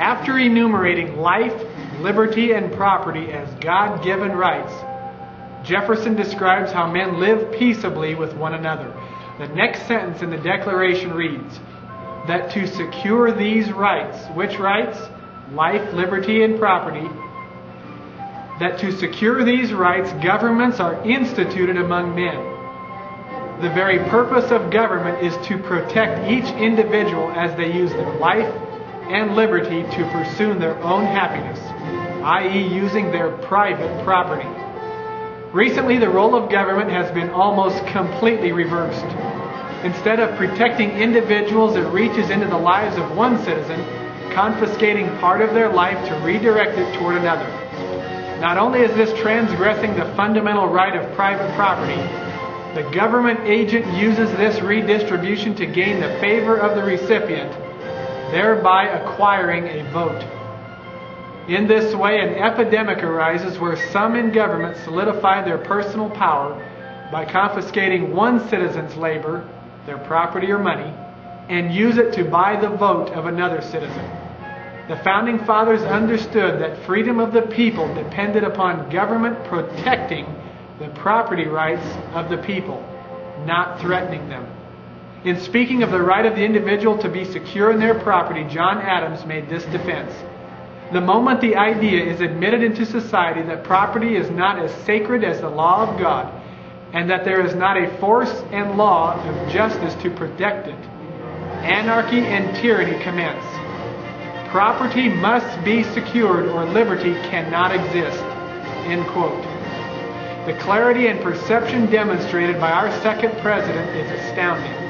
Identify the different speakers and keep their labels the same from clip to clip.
Speaker 1: After enumerating life, liberty, and property as God-given rights, Jefferson describes how men live peaceably with one another. The next sentence in the Declaration reads, that to secure these rights, which rights? Life, liberty, and property. That to secure these rights, governments are instituted among men. The very purpose of government is to protect each individual as they use their life and liberty to pursue their own happiness, i.e., using their private property. Recently, the role of government has been almost completely reversed. Instead of protecting individuals, it reaches into the lives of one citizen, confiscating part of their life to redirect it toward another. Not only is this transgressing the fundamental right of private property, the government agent uses this redistribution to gain the favor of the recipient, thereby acquiring a vote. In this way, an epidemic arises where some in government solidify their personal power by confiscating one citizen's labor, their property or money, and use it to buy the vote of another citizen. The Founding Fathers understood that freedom of the people depended upon government protecting the property rights of the people, not threatening them. In speaking of the right of the individual to be secure in their property, John Adams made this defense. The moment the idea is admitted into society that property is not as sacred as the law of God, and that there is not a force and law of justice to protect it, anarchy and tyranny commence. Property must be secured or liberty cannot exist. End quote. The clarity and perception demonstrated by our second president is astounding.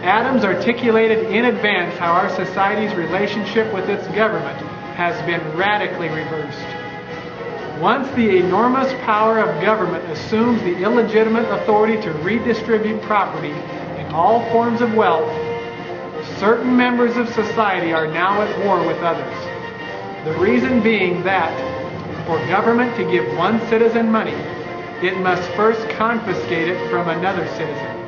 Speaker 1: Adams articulated in advance how our society's relationship with its government has been radically reversed. Once the enormous power of government assumes the illegitimate authority to redistribute property in all forms of wealth, certain members of society are now at war with others. The reason being that, for government to give one citizen money, it must first confiscate it from another citizen.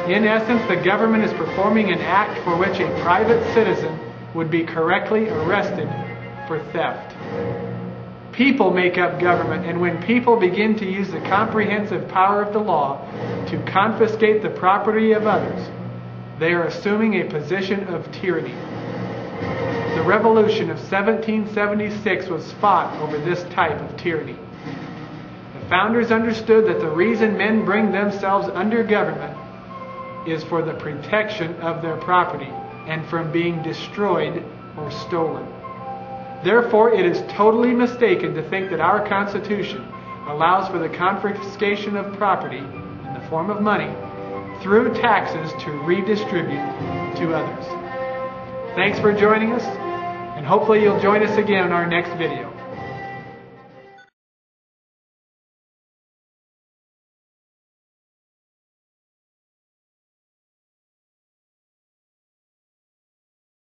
Speaker 1: In essence, the government is performing an act for which a private citizen would be correctly arrested for theft. People make up government, and when people begin to use the comprehensive power of the law to confiscate the property of others, they are assuming a position of tyranny. The Revolution of 1776 was fought over this type of tyranny. The founders understood that the reason men bring themselves under government is for the protection of their property and from being destroyed or stolen. Therefore, it is totally mistaken to think that our Constitution allows for the confiscation of property in the form of money through taxes to redistribute to others. Thanks for joining us, and hopefully you'll join us again in our next video.